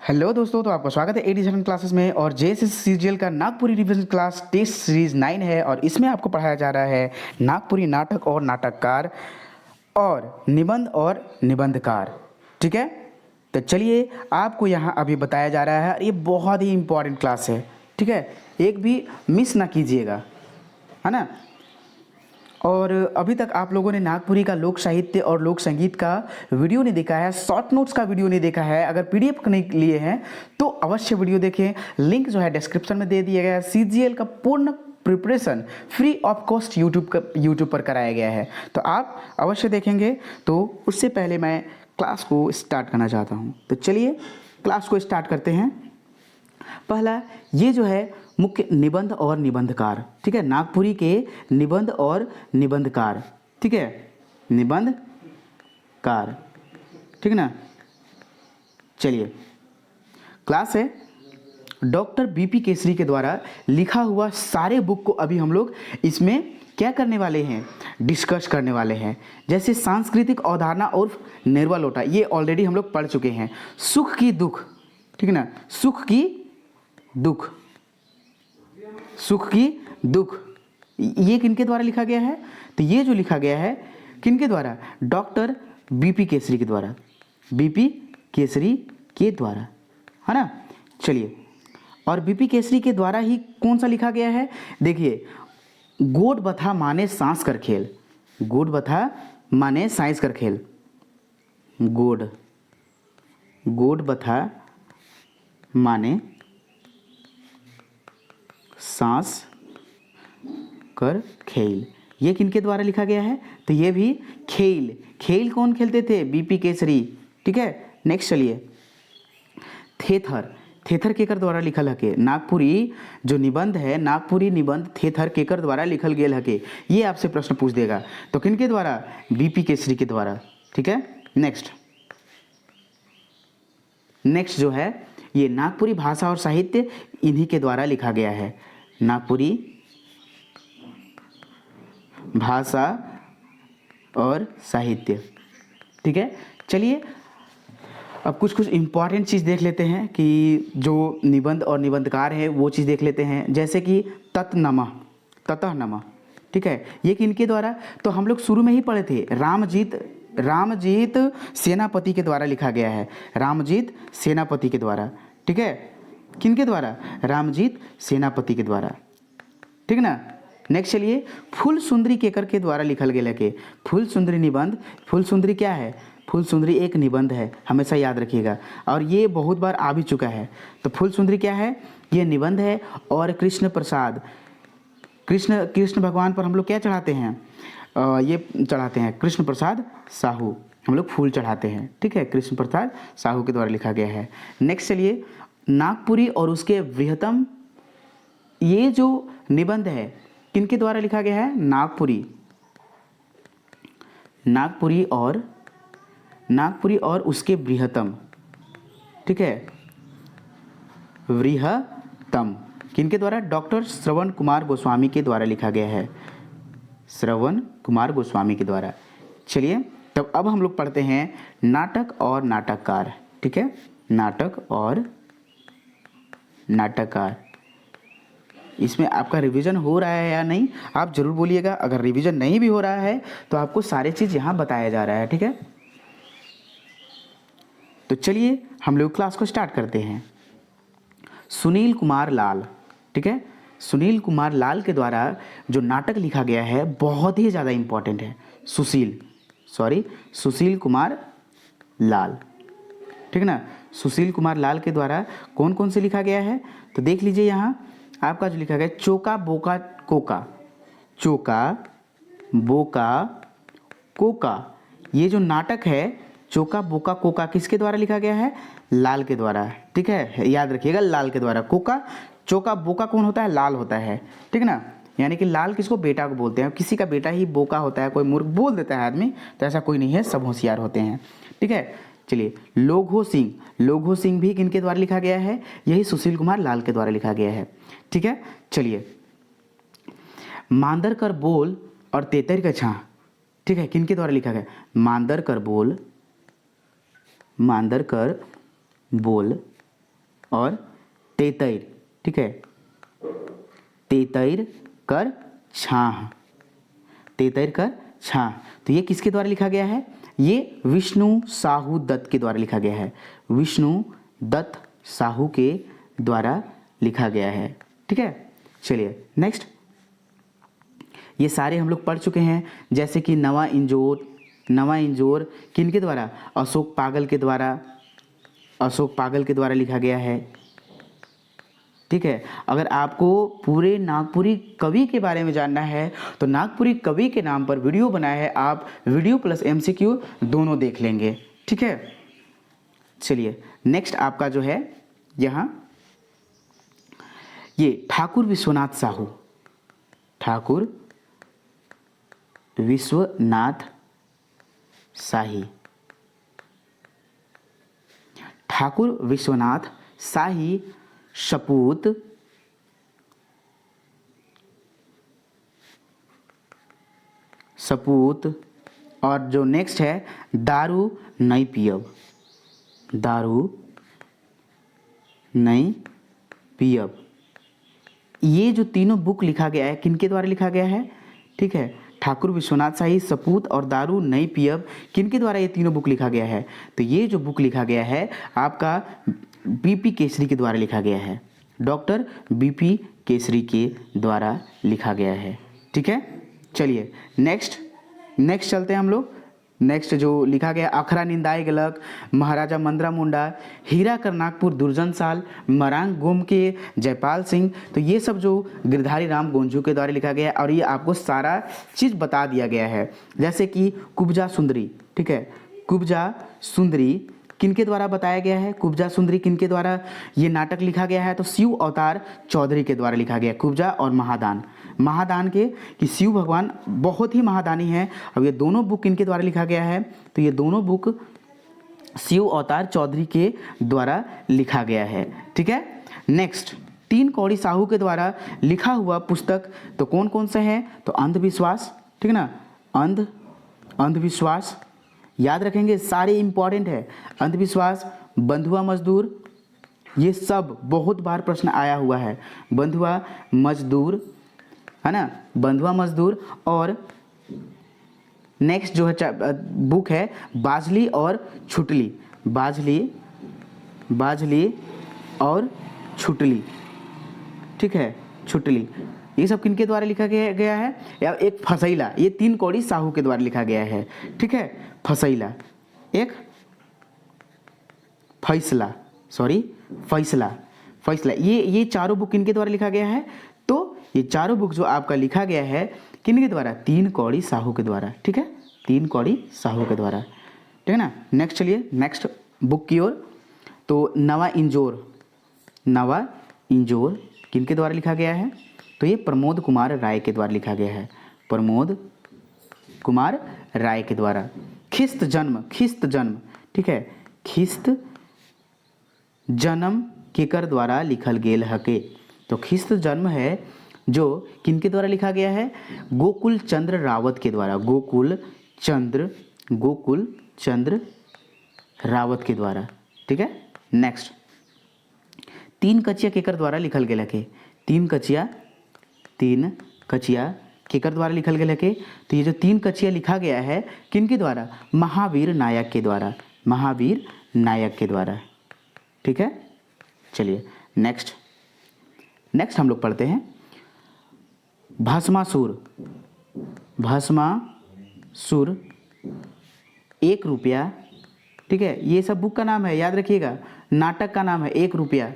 Hello दोस्तों, तो आपका स्वागत है एडी क्लासेस में। और जेएसएस सीजीएल का Nagpuri revision class test series 9 है और इसमें आपको पढ़ाया जा रहा है नागपुरी नाटक और नाटककार और निबंधकार। ठीक है, तो चलिए आपको यहाँ अभी बताया जा रहा है। ये बहुत ही इम्पोर्टेंट क्लास है, ठीक है, एक भी मिस ना कीजिएगा, है ना। और अभी तक आप लोगों ने नागपुरी का लोक साहित्य और लोक संगीत का वीडियो नहीं देखा है, शॉर्ट नोट्स का वीडियो नहीं देखा है, अगर पीडीएफ नहीं लिए हैं तो अवश्य वीडियो देखें। लिंक जो है डिस्क्रिप्शन में दे दिया गया है। सीजीएल का पूर्ण preparation free of cost YouTube पर कराया गया है, तो आप अवश्य देखेंगे। तो उससे पहले मैं क्लास को स्टार्ट करना चाहता हूँ, तो चलिए क्लास को स्टार्ट करते हैं। पहला ये जो है मुख्य निबंध और निबंधकार, ठीक है, नागपुरी के निबंध और निबंधकार, ठीक है, निबंधकार, ठीक है ना। चलिए, क्लास है डॉक्टर बीपी केसरी के द्वारा लिखा हुआ सारे बुक को अभी हम लोग इसमें क्या करने वाले हैं, डिस्कस करने वाले हैं। जैसे सांस्कृतिक अवधारणा और निर्वा लोटा, ये ऑलरेडी हम लोग पढ़ चुके हैं। सुख की दुख, ठीक है ना, सुख की दुख, सुख की दुख, ये किनके द्वारा लिखा गया है? तो ये जो लिखा गया है किनके द्वारा? डॉक्टर बीपी केसरी के द्वारा, बीपी केसरी के द्वारा, है ना। चलिए, और बीपी केसरी के द्वारा ही कौन सा लिखा गया है? देखिए, गोड बथा माने सांस कर खेल, गोड बथा माने साइंस कर खेल, गोड बथा माने सांस कर खेल, ये किनके द्वारा लिखा गया है? तो ये भी खेल, खेल कौन खेलते थे? बीपी केसरी, ठीक है। नेक्स्ट चलिए, थेथर, थेथर केकर द्वारा लिखल हके? नागपुरी जो निबंध है, नागपुरी निबंध थेथर केकर द्वारा लिखल गेल हके? ये आपसे प्रश्न पूछ देगा। तो किनके द्वारा? बीपी केसरी के द्वारा, ठीक है। नेक्स्ट जो है ये नागपुरी भाषा और साहित्य इन्हीं के द्वारा लिखा गया है। नागपुरी भाषा और साहित्य, ठीक है। चलिए, अब कुछ इंपॉर्टेंट चीज़ देख लेते हैं कि जो निबंध और निबंधकार है वो चीज़ देख लेते हैं। जैसे कि ततनमा, ततः, ठीक है, ये किनके द्वारा? तो हम लोग शुरू में ही पढ़े थे, रामजीत सेनापति के द्वारा लिखा गया है, रामजीत सेनापति के द्वारा, ठीक है। किनके द्वारा? रामजीत सेनापति के द्वारा, ठीक ना। नेक्स्ट चलिए, फूल सुंदरी केकर के द्वारा लिखल गेल है के? फूल सुंदरी निबंध, फूल सुंदरी क्या है? फूल सुंदरी एक निबंध है, हमेशा याद रखिएगा, और ये बहुत बार आ भी चुका है। तो फूल सुंदरी क्या है? ये निबंध है। और कृष्ण प्रसाद, कृष्ण भगवान पर हम लोग क्या चढ़ाते हैं? ये चढ़ाते हैं कृष्ण प्रसाद साहू, हम लोग फूल चढ़ाते हैं, ठीक है, कृष्ण प्रसाद साहू के द्वारा लिखा गया है। नेक्स्ट चलिए, नागपुरी और उसके बृहत्तम, ये जो निबंध है किनके द्वारा लिखा गया है? नागपुरी और उसके बृहत्तम, ठीक है, बृहत्तम किनके द्वारा? डॉक्टर श्रवण कुमार गोस्वामी के द्वारा लिखा गया है, श्रवण कुमार गोस्वामी के द्वारा। चलिए, तब अब हम लोग पढ़ते हैं नाटक और नाटककार, ठीक है, नाटक और नाटककार। इसमें आपका रिवीजन हो रहा है या नहीं, आप जरूर बोलिएगा। अगर रिवीजन नहीं भी हो रहा है तो आपको सारे चीज़ यहाँ बताया जा रहा है, ठीक है। तो चलिए हम लोग क्लास को स्टार्ट करते हैं। सुनील कुमार लाल, ठीक है, सुनील कुमार लाल के द्वारा जो नाटक लिखा गया है बहुत ही ज़्यादा इम्पोर्टेंट है। सुशील कुमार लाल, ठीक है ना। सुशील कुमार लाल के द्वारा कौन कौन से लिखा गया है? तो देख लीजिए, यहाँ आपका जो लिखा गया चोका बोका कोका, चोका बोका कोका, ये जो नाटक है चोका बोका कोका किसके द्वारा लिखा गया है? लाल के द्वारा, ठीक है, याद रखिएगा, लाल के द्वारा। कोका, चोका बोका कौन होता है? लाल होता है, ठीक है ना। यानी कि लाल किसको? बेटा को बोलते हैं। किसी का बेटा ही बोका होता है, कोई मूर्ख बोल देता है आदमी, तो ऐसा कोई नहीं है, सब होशियार होते हैं, ठीक है। चलिए, लोघो सिंह भी किनके द्वारा लिखा गया है? यही सुशील कुमार लाल के द्वारा लिखा गया है, ठीक है। चलिए, मांदर कर बोल और तेतर का छां, ठीक है, किनके द्वारा लिखा गया? मांदर कर बोल और तेतैर, ठीक है, तेतैर कर छाह, तेतैर कर छाह। तो ये किसके द्वारा लिखा गया है? ये विष्णु साहू दत्त के द्वारा लिखा गया है, विष्णु दत्त साहू के द्वारा लिखा गया है, ठीक है। चलिए नेक्स्ट, ये सारे हम लोग पढ़ चुके हैं, जैसे कि नवा इंजोर, नवा इंजोर किनके द्वारा? अशोक पागल के द्वारा, अशोक पागल के द्वारा लिखा गया है, ठीक है। अगर आपको पूरे नागपुरी कवि के बारे में जानना है तो नागपुरी कवि के नाम पर वीडियो बनाया है, आप वीडियो प्लस एमसीक्यू दोनों देख लेंगे, ठीक है। चलिए नेक्स्ट आपका जो है यहाँ ये ठाकुर विश्वनाथ साहू, ठाकुर विश्वनाथ शाही, ठाकुर विश्वनाथ शाही सपूत, सपूत। और जो नेक्स्ट है दारू नहीं पियब, दारू नहीं पियब। ये जो तीनों बुक लिखा गया है किनके द्वारा लिखा गया है? ठीक है, ठाकुर विश्वनाथ शाही, सपूत और दारू नहीं पियब, किनके द्वारा ये तीनों बुक लिखा गया है? तो ये जो बुक लिखा गया है आपका बीपी केसरी के द्वारा लिखा गया है, डॉक्टर बीपी केसरी के द्वारा लिखा गया है, ठीक है। चलिए नेक्स्ट चलते हैं हम लोग। नेक्स्ट जो लिखा गया अखरा निंदाए गलक, महाराजा मंदरा मुंडा, हीरा कर नागपुर दुर्जन साल, मरांग गोम के जयपाल सिंह। तो ये सब जो गिरधारी राम गोंजू के द्वारा लिखा गया है और ये आपको सारा चीज़ बता दिया गया है। जैसे कि कुब्जा सुंदरी, ठीक है, कुब्जा सुंदरी किनके द्वारा बताया गया है? कुब्जा सुंदरी किनके द्वारा ये नाटक लिखा गया है? तो शिव अवतार चौधरी के द्वारा लिखा गया। कुब्जा और महादान, महादान के कि शिव भगवान बहुत ही महादानी हैं। अब ये दोनों बुक किनके द्वारा लिखा गया है? तो ये दोनों बुक शिव अवतार चौधरी के द्वारा लिखा गया है, ठीक है। नेक्स्ट तीन कौड़ी साहू के द्वारा लिखा हुआ पुस्तक तो कौन कौन से हैं? तो अंधविश्वास, ठीक है ना, अंधविश्वास याद रखेंगे, सारे इंपॉर्टेंट है। अंधविश्वास, बंधुआ मजदूर, ये सब बहुत बार प्रश्न आया हुआ है। बंधुआ मजदूर है ना, बंधुआ मजदूर। और नेक्स्ट जो है बुक है बाजली और छुटली, बाजली और छुटली, ठीक है, छुटली। ये सब किनके द्वारा लिखा गया है? या एक फसैला, ये तीन कौड़ी साहू के द्वारा लिखा गया है, ठीक है। फसैला, एक फैसला, फैसला, ये चारों बुक किनके द्वारा लिखा गया है? तो ये चारों बुक जो आपका लिखा गया है किनके द्वारा? तीन कौड़ी साहू के द्वारा, ठीक है, तीन कौड़ी साहू के द्वारा, ठीक है ना। नेक्स्ट चलिए नेक्स्ट बुक की ओर। तो नवा इंजोर किनके द्वारा लिखा गया है? तो ये प्रमोद कुमार राय के द्वारा लिखा गया है, प्रमोद कुमार राय के द्वारा। खिस्त जन्म, ठीक है, खिस्त जन्म केकर द्वारा लिखल गेल हके? तो खिस्त जन्म है जो किनके द्वारा लिखा गया है? गोकुल चंद्र रावत के द्वारा, गोकुल चंद्र रावत के द्वारा, ठीक है। नेक्स्ट तीन कचिया केकर द्वारा लिखल गेल हके? तीन कचिया केकर द्वारा लिखल गेल हके? तो ये जो तीन कचिया लिखा गया है किनके द्वारा? महावीर नायक के द्वारा, महावीर नायक के द्वारा, ठीक है। चलिए नेक्स्ट हम लोग पढ़ते हैं भस्मासुर, 1 रुपया, ठीक है। ये सब बुक का नाम है, याद रखिएगा। नाटक का नाम है 1 रुपया।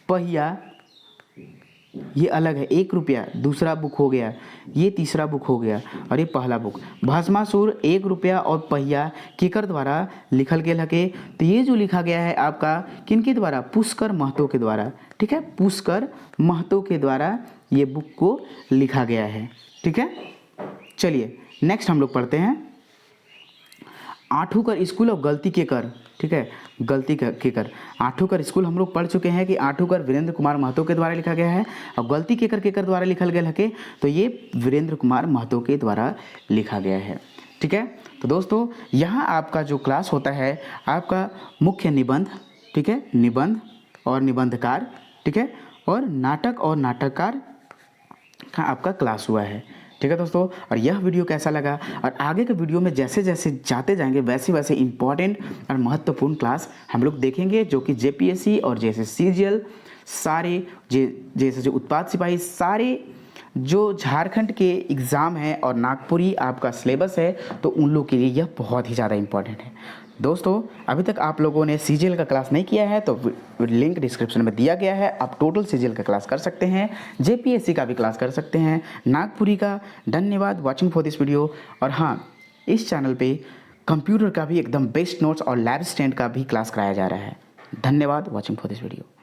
पहिया ये अलग है, 1 रुपया दूसरा बुक हो गया, ये तीसरा बुक हो गया और ये पहला बुक। भस्मासुर, 1 रुपया और पहिया केकर द्वारा लिखल गेल हके? तो ये जो लिखा गया है आपका किनके द्वारा? पुष्कर महतो के द्वारा, ठीक है, पुष्कर महतो के द्वारा ये बुक को लिखा गया है, ठीक है। चलिए नेक्स्ट हम लोग पढ़ते हैं आठू कर स्कूल और गलती के कर, ठीक है, गलती के कर। आठू कर स्कूल हम लोग पढ़ चुके हैं कि आठू कर वीरेंद्र कुमार महतो के द्वारा लिखा गया है और गलती के कर द्वारा लिखल गया है तो ये वीरेंद्र कुमार महतो के द्वारा लिखा गया है, ठीक है। तो दोस्तों यहाँ आपका जो क्लास होता है आपका मुख्य निबंध, ठीक है, निबंध और निबंधकार, ठीक है, और नाटक और नाटककार का आपका क्लास हुआ है। ठीक है दोस्तों, और यह वीडियो कैसा लगा, और आगे के वीडियो में जैसे जैसे जाते जाएंगे वैसे वैसे इंपॉर्टेंट और महत्वपूर्ण क्लास हम लोग देखेंगे, जो कि जेपीएससी और जैसे सीजीएल सारे जैसे जो उत्पाद सिपाही सारे जो झारखंड के एग्ज़ाम हैं और नागपुरी आपका सिलेबस है, तो उन लोग के लिए यह बहुत ही ज़्यादा इंपॉर्टेंट है। दोस्तों अभी तक आप लोगों ने सीजीएल का क्लास नहीं किया है तो लिंक डिस्क्रिप्शन में दिया गया है, आप टोटल सीजीएल का क्लास कर सकते हैं, जेपीएससी का भी क्लास कर सकते हैं, नागपुरी का। धन्यवाद वॉचिंग फॉर दिस वीडियो। और हाँ, इस चैनल पे कंप्यूटर का भी एकदम बेस्ट नोट्स और लैब स्टैंड का भी क्लास कराया जा रहा है। धन्यवाद वॉचिंग फॉर दिस वीडियो।